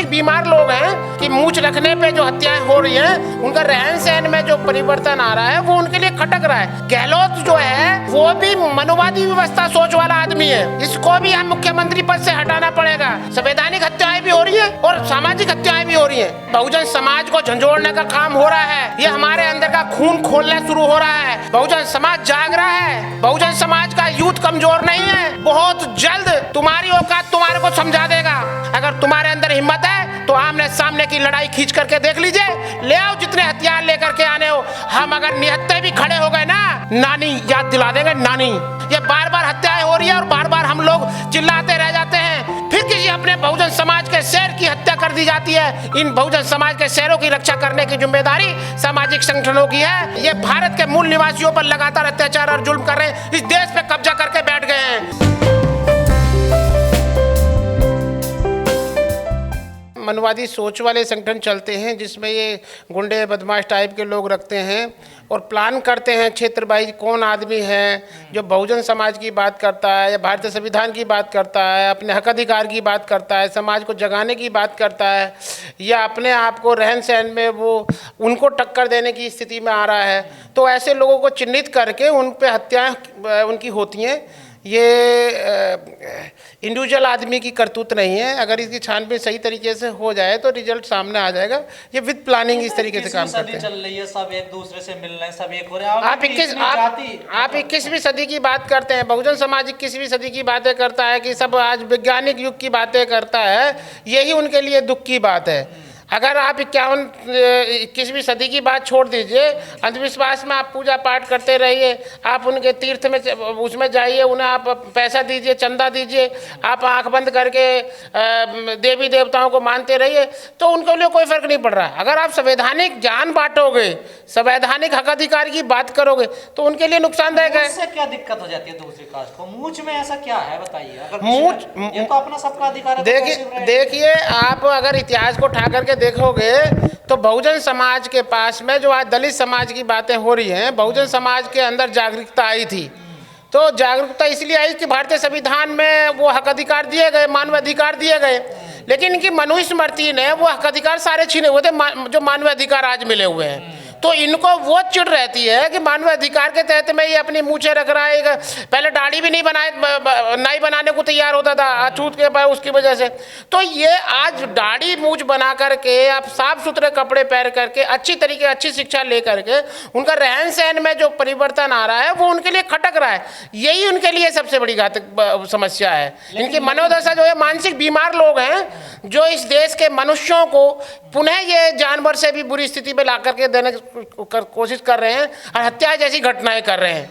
बीमार लोग हैं कि मूंछ रखने पे जो हत्याएं हो रही हैं, उनका रहन सहन में जो परिवर्तन आ रहा है वो उनके लिए खटक रहा है। गहलोत जो है वो भी मनुवादी व्यवस्था सोच वाला आदमी है, इसको भी हम मुख्यमंत्री पद से हटाना पड़ेगा। संवैधानिक हत्याएं भी हो रही है और सामाजिक हत्याएं भी हो रही है। बहुजन समाज को झंझोड़ने का काम हो रहा है, ये हमारे अंदर का खून खोलना शुरू हो रहा है। बहुजन समाज जाग रहा है, बहुजन समाज का यूथ कमजोर नहीं है। बहुत जल्द तुम्हारी औकात तुम्हारे को समझा देगा। अगर तुम्हारे अंदर हिम्मत है तो आमने सामने की लड़ाई खींच करके देख लीजिए, ले आओ जितने हथियार लेकर के आने हो। हम अगर निहत्थे भी खड़े हो गए ना, नानी याद दिला देंगे नानी। ये बार बार हत्याएं हो रही है और बार बार हम लोग चिल्लाते रह जाते हैं, फिर किसी अपने बहुजन समाज के शेर की हत्या कर दी जाती है। इन बहुजन समाज के शेरों की रक्षा करने की जिम्मेदारी सामाजिक संगठनों की है। ये भारत के मूल निवासियों पर लगातार अत्याचार और जुल्म कर रहे हैं, इस देश पे कब्जा करके बैठ गए हैं। मनवादी सोच वाले संगठन चलते हैं जिसमें ये गुंडे बदमाश टाइप के लोग रखते हैं और प्लान करते हैं क्षेत्र वाइज कौन आदमी है जो बहुजन समाज की बात करता है या भारतीय संविधान की बात करता है, अपने हक अधिकार की बात करता है, समाज को जगाने की बात करता है, या अपने आप को रहन सहन में वो उनको टक्कर देने की स्थिति में आ रहा है। तो ऐसे लोगों को चिन्हित करके उन पर हत्याएँ उनकी होती हैं। ये इंडिविजुअल आदमी की करतूत नहीं है। अगर इसकी छानबीन सही तरीके से हो जाए तो रिजल्ट सामने आ जाएगा। ये विद प्लानिंग इस तरीके से काम करते हैं। चल रही है, सब एक दूसरे से मिल रहे हैं, सब एक हो रहे हैं। आप 21वीं सदी की बात करते हैं, बहुजन समाज 21वीं सदी की बातें करता है कि सब आज वैज्ञानिक युग की बातें करता है। यही उनके लिए दुख की बात है। अगर आप 21वीं सदी की बात छोड़ दीजिए, अंधविश्वास में आप पूजा पाठ करते रहिए, आप उनके तीर्थ में उसमें जाइए, उन्हें आप पैसा दीजिए, चंदा दीजिए, आप आंख बंद करके देवी देवताओं को मानते रहिए, तो उनके लिए कोई फर्क नहीं पड़ रहा। अगर आप संवैधानिक ज्ञान बांटोगे, संवैधानिक हक अधिकार की बात करोगे तो उनके लिए नुकसानदायक है। इससे क्या दिक्कत हो जाती है दूसरी कास्ट को? मूंछ में ऐसा क्या है बताइए? अगर मूंछ, ये तो अपना सबका अधिकार है। देखिए आप अगर इतिहास को उठा करके देखोगे तो बहुजन समाज के पास में जो आज दलित समाज की बातें हो रही हैं, बहुजन समाज के अंदर जागरूकता आई थी। तो जागरूकता इसलिए आई कि भारतीय संविधान में वो हक अधिकार दिए गए, मानव अधिकार दिए गए, लेकिन इनकी मनुस्मृति ने वो हक अधिकार सारे छीने हुए थे जो मानव अधिकार आज मिले हुए हैं। तो इनको वो चिढ़ रहती है कि मानव अधिकार के तहत में ये अपनी मूछें रख रहा है। पहले दाढ़ी भी नहीं बनाने को तैयार होता था अछूत के पास, उसकी वजह से। तो ये आज दाढ़ी मूछ बना करके, आप साफ सुथरे कपड़े पहन करके, अच्छी तरीके अच्छी शिक्षा ले करके, उनका रहन सहन में जो परिवर्तन आ रहा है वो उनके लिए खटक रहा है। यही उनके लिए सबसे बड़ी घातक समस्या है। इनकी मनोदशा जो है, मानसिक बीमार लोग हैं जो इस देश के मनुष्यों को पुनः ये जानवर से भी बुरी स्थिति में ला करके देने की कोशिश कर रहे हैं और हत्या जैसी घटनाएं कर रहे हैं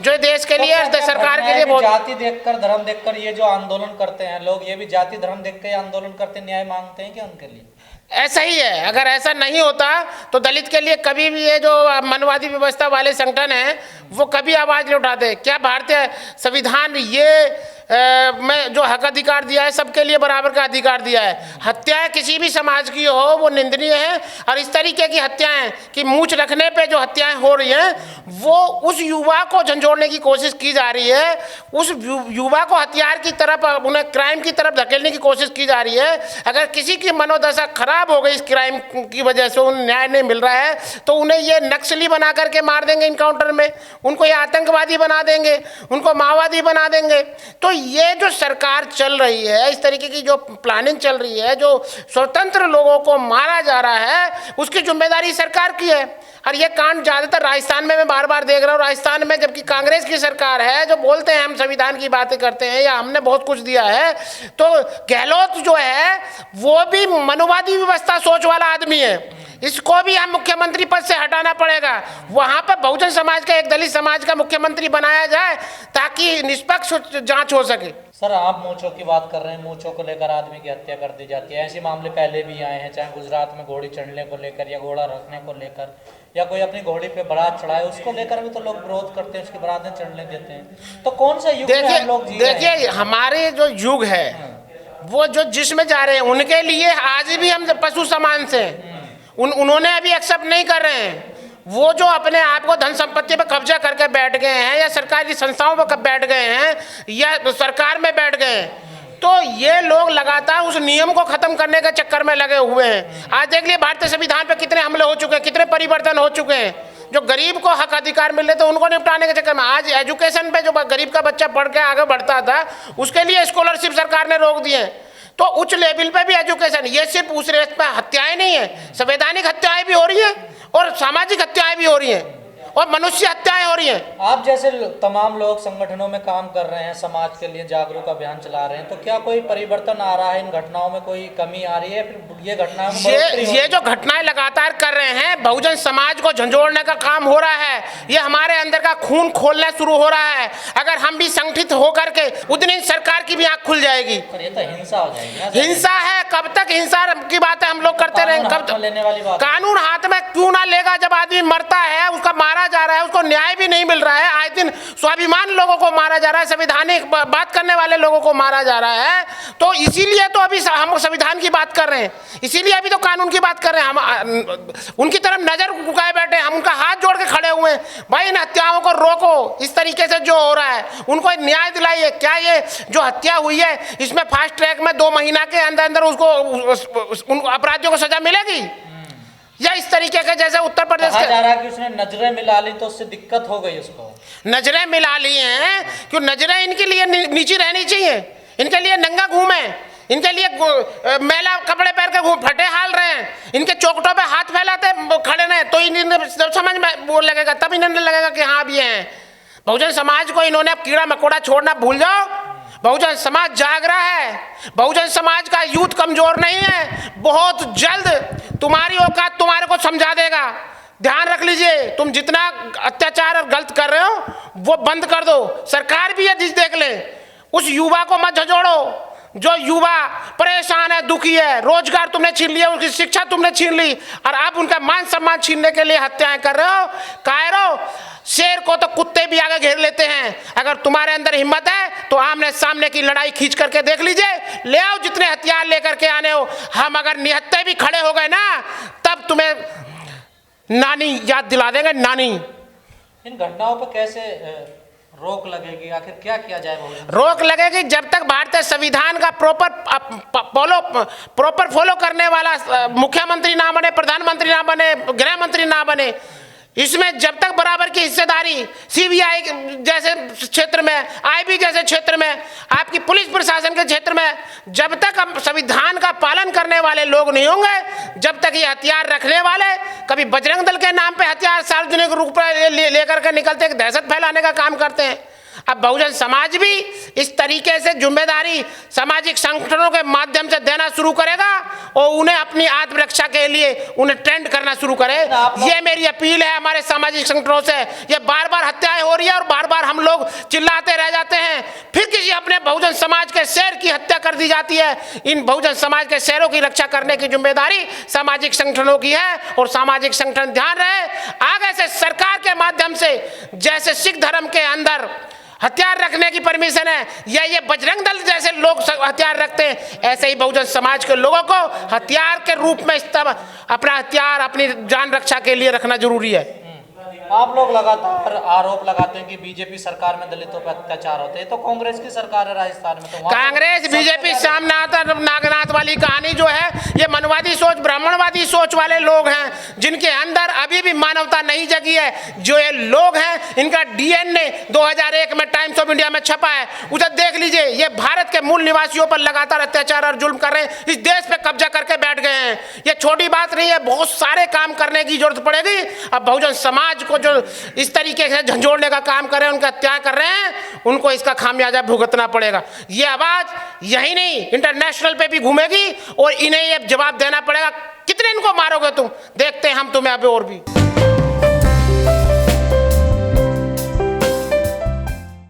जो देश के लिए, सरकार के लिए बहुत। जाति देखकर, धर्म देखकर ये जो आंदोलन करते हैं लोग, ये भी जाति धर्म देख के आंदोलन करते, न्याय मांगते हैं क्या उनके लिए? ऐसा ही है। अगर ऐसा नहीं होता तो दलित के लिए कभी भी ये जो मनवादी व्यवस्था वाले संगठन हैं वो कभी आवाज नहीं उठाते। क्या भारतीय संविधान ये में जो हक अधिकार दिया है, सबके लिए बराबर का अधिकार दिया है। हत्याएं किसी भी समाज की हो वो निंदनीय है, और इस तरीके की हत्याएं कि मूंछ रखने पे जो हत्याएं हो रही हैं वो उस युवा को झंझोड़ने की कोशिश की जा रही है, उस युवा को हथियार की तरफ, उन्हें क्राइम की तरफ धकेलने की कोशिश की जा रही है। अगर किसी की मनोदशा खराब हो गई इस क्राइम की वजह से, उन्हें न्याय नहीं मिल रहा है, तो उन्हें ये नक्सली बना करके मार देंगे इनकाउंटर में, उनको ये आतंकवादी बना देंगे, उनको माओवादी बना देंगे। तो ये जो सरकार चल रही है, इस तरीके की जो प्लानिंग चल रही है, जो स्वतंत्र लोगों को मारा जा रहा है, उसकी जिम्मेदारी सरकार की है। और ये कांड ज़्यादातर राजस्थान में मैं बार बार देख रहा हूँ। राजस्थान में जबकि कांग्रेस की सरकार है, जो बोलते हैं हम संविधान की बातें करते हैं या हमने बहुत कुछ दिया है, तो गहलोत जो है वो भी मनुवादी व्यवस्था सोच वाला आदमी है, इसको भी हम मुख्यमंत्री पद से हटाना पड़ेगा। वहाँ पर बहुजन समाज का, एक दलित समाज का मुख्यमंत्री बनाया जाए ताकि निष्पक्ष जांच हो सके। सर, आप मूंछों की बात कर रहे हैं, मूंछों को लेकर आदमी की हत्या कर दी जाती है। ऐसे मामले पहले भी आए हैं, चाहे गुजरात में घोड़ी चढ़ने को लेकर या घोड़ा रखने को लेकर, या कोई अपनी घोड़ी पे बारात चढ़ाए उसको लेकर भी तो लोग विरोध करते हैं, उसकी बारातें चढ़ने देते हैं। तो कौन सा युग में हम लोग जी रहे हैं? देखिए, हमारे जो युग है वो जो जिसमें जा रहे हैं उनके लिए आज भी हम पशु समान से, उन्होंने अभी एक्सेप्ट नहीं कर रहे हैं। वो जो अपने आप को धन संपत्ति पर कब्जा करके बैठ गए हैं, या सरकारी संस्थाओं पर बैठ गए हैं, या सरकार में बैठ गए हैं, तो ये लोग लगातार उस नियम को खत्म करने के चक्कर में लगे हुए हैं। आज देख लिए भारतीय संविधान पे कितने हमले हो चुके हैं, कितने परिवर्तन हो चुके हैं। जो गरीब को हक अधिकार मिले थे उनको निपटाने के चक्कर में आज एजुकेशन पे जो गरीब का बच्चा पढ़ के आगे बढ़ता था उसके लिए स्कॉलरशिप सरकार ने रोक दिए। तो उच्च लेवल पे भी एजुकेशन, ये सिर्फ उस रेस पे हत्याएं नहीं है, संवैधानिक हत्याएं भी हो रही है और सामाजिक हत्याएं भी हो रही हैं और मनुष्य हत्याएं हो रही हैं। आप जैसे तमाम लोग संगठनों में काम कर रहे हैं, समाज के लिए जागरूक अभियान चला रहे हैं, तो क्या कोई परिवर्तन आ रहा है इन घटनाओं में, कोई कमी आ रही है, फिर ये घटनाओं में ये जो घटनाएं लगातार कर रहे हैं, बहुजन समाज को झंझोड़ने का काम हो रहा है। ये हमारे अंदर का खून खोलना शुरू हो रहा है। अगर हम भी संगठित होकर के उतनी सरकार की भी आंख खुल जाएगी। ये तो हिंसा हो जाएगी। हिंसा है, कब तक हिंसा की बात है हम लोग करते रहेंगे? कब तक लेने वाली बात, कानून हाथ में क्यों ना लेगा? जब आदमी मरता है, उसका मारा जा रहा है, उसको न्याय भी नहीं मिल रहा है, आए दिन स्वाभिमान लोगों को मारा जा रहा है, संवैधानिक बात करने वाले लोगों को मारा जा रहा है। तो इसीलिए तो अभी हम संविधान की बात कर रहे हैं, इसीलिए अभी तो कानून की बात कर रहे हैं। हम उनकी तरफ नजर झुकाए बैठे, हम उनका हाथ जोड़ के खड़े हुए हैं। भाई इन हत्याओं को रोको, इस तरीके से जो हो रहा है उनको न्याय दिलाइए। क्या ये जो हत्या हुई है इसमें फास्ट ट्रैक में 2 महीना के अंदर अंदर उसको उन अपराधियों को सजा मिलेगी, या इस तरीके के जैसे उत्तर प्रदेश के जा रहा है कि उसने नजरें मिला ली तो उससे दिक्कत हो गई उसको? नजरें मिला ली हैं, क्यों नजरें इनके लिए नीची रहनी चाहिए? इनके लिए नंगा घूमे, इनके लिए मैला कपड़े पहन के फटे हाल रहे हैं, इनके चौकटों पे हाथ फैलाते खड़े रहे, तो इन्हें समझ में वो लगेगा, तब इन्हें लगेगा कि हाँ अब ये हैं। बहुजन समाज को इन्होंने कीड़ा मकोड़ा छोड़ना भूल जाओ। बहुजन समाज जाग रहा है, बहुजन समाज का यूथ कमजोर नहीं है। बहुत जल्द तुम्हारी औकात तुम्हारे को समझा देगा। ध्यान रख लीजिए, तुम जितना अत्याचार और गलत कर रहे हो वो बंद कर दो। सरकार भी ये देख ले, उस युवा को मत झंझोड़ो जो युवा परेशान है, दुखी है, रोजगार तुमने छीन लिया, उसकी शिक्षा तुमने छीन ली और अब उनका मान सम्मान छीनने के लिए हत्याएं कर रहे हो। कायरो, शेर को तो कुत्ते भी आगे घेर लेते हैं। अगर तुम्हारे अंदर हिम्मत है तो आमने सामने की लड़ाई खींच करके देख लीजिए, ले आओ जितने हथियार लेकर के आने हो। हम अगर निहत्ते भी खड़े हो गए ना, तब तुम्हें नानी याद दिला देंगे, नानी। इन घटनाओं पर कैसे रोक लगेगी? आखिर क्या किया जाए? रोक लगेगी जब तक भारतीय संविधान का प्रॉपर फॉलो करने वाला मुख्यमंत्री ना बने, प्रधानमंत्री ना बने, गृह मंत्री ना बने। इसमें जब तक बराबर की हिस्सेदारी सीबीआई जैसे क्षेत्र में, आईबी जैसे क्षेत्र में, आपकी पुलिस प्रशासन के क्षेत्र में, जब तक हम संविधान का पालन करने वाले लोग नहीं होंगे, जब तक ये हथियार रखने वाले कभी बजरंग दल के नाम पे हथियार सार्वजनिक रूप में लेकर के निकलते, दहशत फैलाने का काम करते हैं। अब बहुजन समाज भी इस तरीके से जिम्मेदारी सामाजिक संगठनों के माध्यम से देना शुरू करेगा और उन्हें अपनी आत्मरक्षा के लिए उन्हें ट्रेंड करना शुरू करे। ये मेरी अपील है हमारे सामाजिक संगठनों से। ये बार बार हत्याएं हो रही है और बार बार हम लोग चिल्लाते रह जाते हैं, फिर किसी अपने बहुजन समाज के शेर की हत्या कर दी जाती है। इन बहुजन समाज के शेरों की रक्षा करने की जिम्मेदारी सामाजिक संगठनों की है और सामाजिक संगठन ध्यान रहे, आगे से सरकार के माध्यम से जैसे सिख धर्म के अंदर हथियार रखने की परमिशन है या ये बजरंग दल जैसे लोग हथियार रखते हैं, ऐसे ही बहुजन समाज के लोगों को हथियार के रूप में अपना हथियार अपनी जान रक्षा के लिए रखना जरूरी है। आप लोग लगातार आरोप लगाते हैं कि बीजेपी सरकार में दलितों पर अत्याचार होते हैं, तो कांग्रेस की सरकार है राजस्थान में, तो कांग्रेस बीजेपी सामनाथ नागनाथ वाली कहानी जो है, ये मनवादी सोच, ब्राह्मणवादी सोच वाले लोग हैं जिनके अंदर अभी भी मानवता नहीं जगी है। जो ये लोग हैं इनका डीएनए 2001 में टाइम्स ऑफ इंडिया में छपा है, उसे देख लीजिए। ये भारत के मूल निवासियों पर लगातार अत्याचार और जुल्म कर रहे हैं, इस देश पे कब्जा करके बैठ गए हैं। ये छोटी बात नहीं है, बहुत सारे काम करने की जरूरत पड़ेगी। अब बहुजन समाज को जो इस तरीके से झंझोड़ने का काम कर रहे हैं, उनका हत्या कर रहे हैं, उनको इसका खामियाजा भुगतना पड़ेगा। ये आवाज यही नहीं इंटरनेशनल पे भी घूमेगी और इन्हें ये जवाब देना पड़ेगा। कितने इनको मारोगे तुम? देखते हैं हम तुम्हें अभी और भी।